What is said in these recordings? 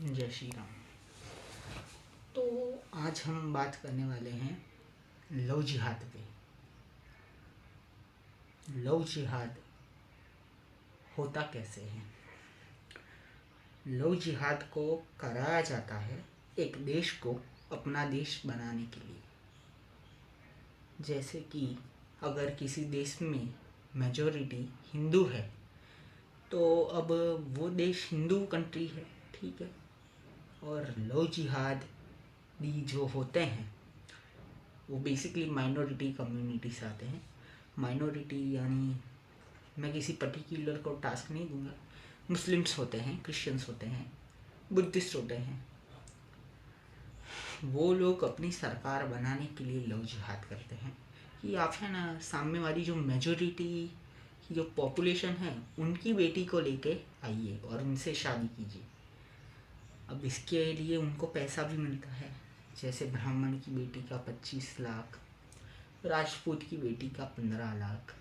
जय श्री राम। तो आज हम बात करने वाले हैं लव जिहाद पे। लव जिहाद होता कैसे है? लव जिहाद को कराया जाता है एक देश को अपना देश बनाने के लिए। जैसे कि अगर किसी देश में मेजॉरिटी हिंदू है तो अब वो देश हिंदू कंट्री है, ठीक है। और लव जिहाद भी जो होते हैं वो बेसिकली माइनॉरिटी कम्युनिटी से आते हैं। माइनॉरिटी यानी मैं किसी पर्टिकुलर को टास्क नहीं दूंगा। मुस्लिम्स होते हैं, क्रिश्चियंस होते हैं, बुद्धिस्ट होते हैं। वो लोग अपनी सरकार बनाने के लिए लव जिहाद करते हैं कि आप है ना, सामने वाली जो मेजॉरिटी की जो पॉपुलेशन है उनकी बेटी को लेके आइए और उनसे शादी कीजिए। अब इसके लिए उनको पैसा भी मिलता है, जैसे ब्राह्मण की बेटी का 25 लाख, राजपूत की बेटी का 15 लाख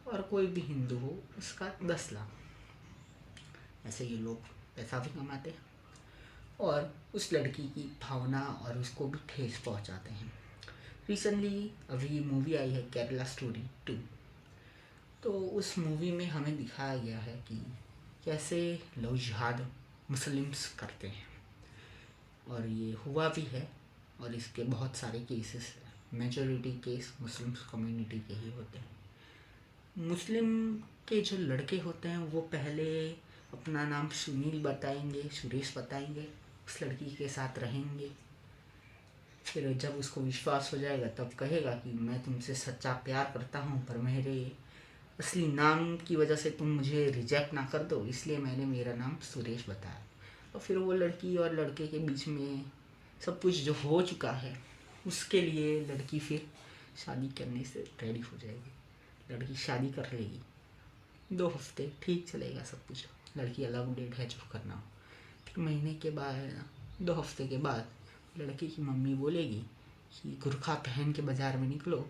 और कोई भी हिंदू हो उसका 10 लाख। ऐसे ये लोग पैसा भी कमाते हैं और उस लड़की की भावना और उसको भी ठेस पहुंचाते हैं। रिसेंटली अभी मूवी आई है केरला स्टोरी 2। तो उस मूवी में हमें दिखाया गया है कि कैसे लव जिहाद मुस्लिम्स करते हैं और ये हुआ भी है। और इसके बहुत सारे cases, majority case Muslim community के ही होते हैं। मुस्लिम के जो लड़के होते हैं वो पहले अपना नाम सुनील बताएंगे, सुरेश बताएंगे, उस लड़की के साथ रहेंगे। फिर जब उसको विश्वास हो जाएगा तब कहेगा कि मैं तुमसे सच्चा प्यार करता हूँ, पर मेरे असली नाम की वजह से तुम मुझे रिजेक्ट ना कर दो, इसलिए मैंने मेरा नाम सुरेश बताया। और फिर वो लड़की और लड़के के बीच में सब कुछ जो हो चुका है उसके लिए लड़की फिर शादी करने से रेडी हो जाएगी। लड़की शादी कर लेगी, 2 हफ्ते ठीक चलेगा सब कुछ, लड़की अलग डेट है जो करना हो। फिर महीने के बाद, 2 हफ्ते के बाद लड़की की मम्मी बोलेगी कि गुरखा पहन के बाज़ार में निकलो,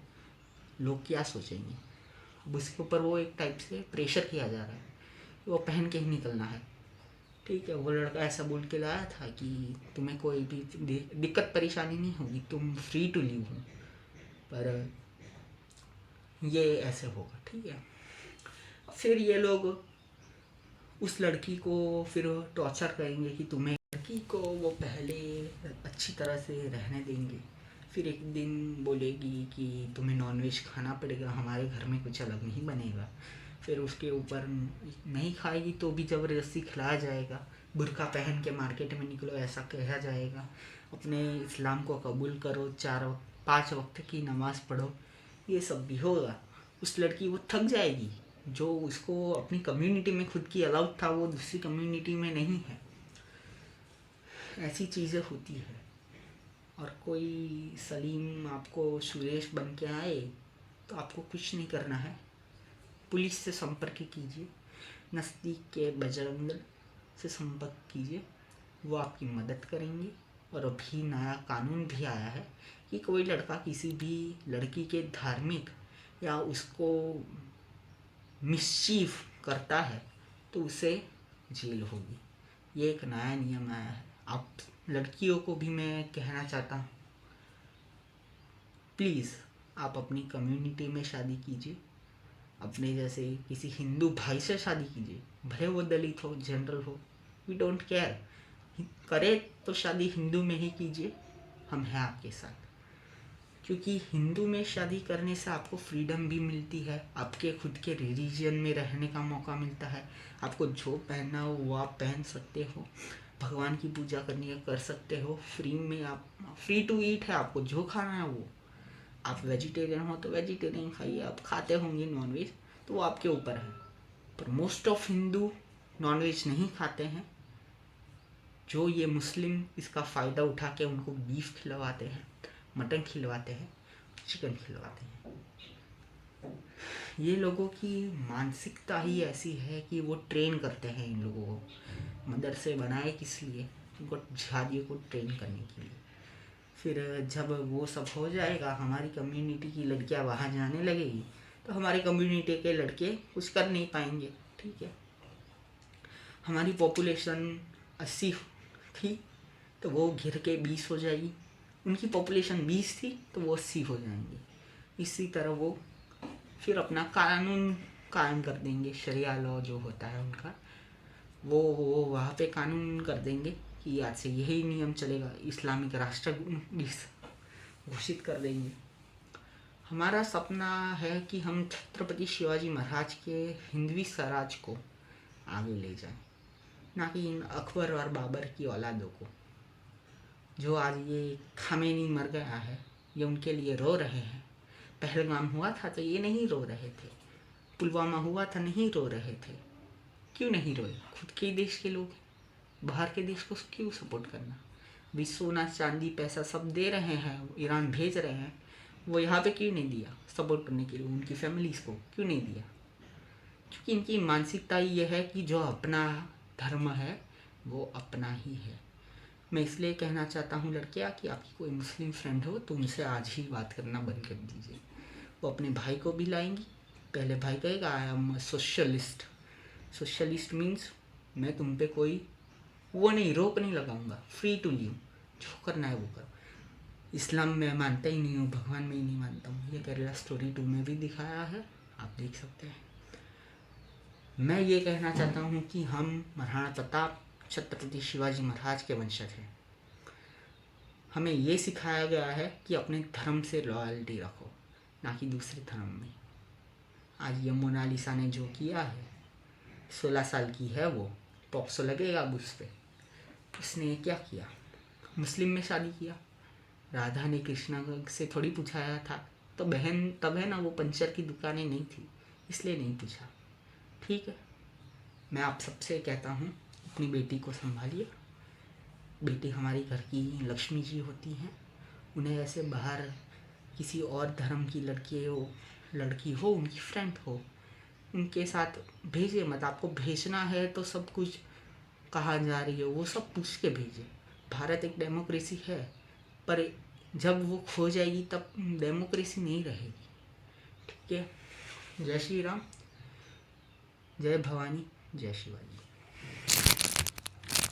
लोग क्या सोचेंगे। अब उसके ऊपर वो एक टाइप से प्रेशर किया जा रहा है कि वो पहन के ही निकलना है, ठीक है। वो लड़का ऐसा बोल के लाया था कि तुम्हें कोई भी दिक्कत परेशानी नहीं होगी, तुम फ्री टू लीव हो, पर ये ऐसे होगा, ठीक है। फिर ये लोग उस लड़की को फिर टॉर्चर करेंगे कि तुम्हें, लड़की को वो पहले अच्छी तरह से रहने देंगे। फिर एक दिन बोलेगी कि तुम्हें नॉनवेज खाना पड़ेगा, हमारे घर में कुछ अलग नहीं बनेगा। फिर उसके ऊपर नहीं खाएगी तो भी ज़बरदस्ती खिलाया जाएगा। बुर्का पहन के मार्केट में निकलो ऐसा कहा जाएगा। अपने इस्लाम को कबूल करो, 5 वक्त की नमाज़ पढ़ो, ये सब भी होगा। उस लड़की वो थक जाएगी, जो उसको अपनी कम्युनिटी में खुद की अलाउड था वो दूसरी कम्युनिटी में नहीं है। ऐसी चीज़ें होती है। और कोई सलीम आपको सुरेश बन के आए तो आपको कुछ नहीं करना है, पुलिस से संपर्क कीजिए, नज़दीक के बजरंग दल से संपर्क कीजिए, वो आपकी मदद करेंगे। और अभी नया कानून भी आया है कि कोई लड़का किसी भी लड़की के धार्मिक या उसको मिसचीफ करता है तो उसे जेल होगी। ये एक नया नियम आया है। आप लड़कियों को भी मैं कहना चाहता हूँ, प्लीज़ आप अपनी कम्युनिटी में शादी कीजिए, अपने जैसे किसी हिंदू भाई से शादी कीजिए, भले वो दलित हो, जनरल हो, वी डोंट केयर। करे तो शादी हिंदू में ही कीजिए, हम हैं आपके साथ। क्योंकि हिंदू में शादी करने से आपको फ्रीडम भी मिलती है, आपके खुद के रिलीजन में रहने का मौका मिलता है। आपको जो पहनना हो वो आप पहन सकते हो, भगवान की पूजा करनी है कर सकते हो, फ्री में आप फ्री टू ईट है, आपको जो खाना है वो। आप वेजिटेरियन हो तो वेजिटेरियन खाइए, आप खाते होंगे नॉनवेज तो वो आपके ऊपर है। पर मोस्ट ऑफ हिंदू नॉनवेज नहीं खाते हैं। जो ये मुस्लिम इसका फ़ायदा उठा के उनको बीफ खिलवाते हैं, मटन खिलवाते हैं, चिकन खिलवाते हैं। ये लोगों की मानसिकता ही ऐसी है कि वो ट्रेन करते हैं इन लोगों को। मदरसे बनाए किस लिए? उनको जिहादियों को ट्रेन करने के लिए। फिर जब वो सब हो जाएगा, हमारी कम्युनिटी की लड़कियां वहाँ जाने लगेगी तो हमारी कम्युनिटी के लड़के कुछ कर नहीं पाएंगे, ठीक है। हमारी पॉपुलेशन 80 थी तो वो गिर के 20 हो जाएगी, उनकी पॉपुलेशन 20 थी तो वो 80 हो जाएंगे। इसी तरह वो फिर अपना कानून कायम कर देंगे, शरिया लॉ जो होता है उनका, वो वहाँ पे कानून कर देंगे कि आज से यही नियम चलेगा, इस्लामिक राष्ट्र घोषित कर देंगे। हमारा सपना है कि हम छत्रपति शिवाजी महाराज के हिंदवी स्वराज को आगे ले जाएं, ना कि इन अकबर और बाबर की औलादों को। जो आज ये खामेनी मर गया है, ये उनके लिए रो रहे हैं। पहलगाम हुआ था तो ये नहीं रो रहे थे, पुलवामा हुआ था नहीं रो रहे थे। क्यों नहीं रोए? खुद के ही देश के लोग, बाहर के देश को क्यों सपोर्ट करना? भी सोना चांदी पैसा सब दे रहे हैं, ईरान भेज रहे हैं, वो यहाँ पे क्यों नहीं दिया सपोर्ट करने के लिए? उनकी फैमिलीज़ को क्यों नहीं दिया? क्योंकि इनकी मानसिकता ये है कि जो अपना धर्म है वो अपना ही है। मैं इसलिए कहना चाहता हूँ लड़कियाँ कि आपकी कोई मुस्लिम फ्रेंड हो तो उनसे आज ही बात करना बंद कर दीजिए। वो अपने भाई को भी लाएंगी। पहले भाई कहेगा I am socialist. Socialist means मैं तुम पे कोई वो नहीं, रोक नहीं लगाऊंगा, फ्री टू लिव, जो करना है वो करो। इस्लाम में मानता ही नहीं हूँ, भगवान में ही नहीं मानता हूँ, ये केरला स्टोरी 2 में भी दिखाया है, आप देख सकते हैं। मैं ये कहना चाहता हूँ कि हम महाराणा प्रताप छत्रपति शिवाजी महाराज के वंशज हैं। हमें ये सिखाया गया है कि अपने धर्म से लॉयल्टी रखो, ना कि दूसरे धर्म में। आज ये मोनालिसा ने जो किया है, 16 साल की है वो, पॉक्सो लगेगा अब उस पर। उसने क्या किया? मुस्लिम में शादी किया। राधा ने कृष्णा से थोड़ी पूछाया था, तो बहन तब है ना, वो पंचर की दुकानें नहीं थी इसलिए नहीं पूछा। ठीक है, मैं आप सबसे कहता हूँ अपनी बेटी को संभालिए। बेटी हमारी घर की लक्ष्मी जी होती हैं, उन्हें ऐसे बाहर किसी और धर्म की लड़की हो उनकी फ्रेंड हो, उनके साथ भेजिए मत। आपको भेजना है तो सब कुछ कहाँ जा रही है वो सब पूछ के भेजिए। भारत एक डेमोक्रेसी है, पर जब वो खो जाएगी तब डेमोक्रेसी नहीं रहेगी। ठीक है, जय श्री राम, जय भवानी, जय शिवाजी।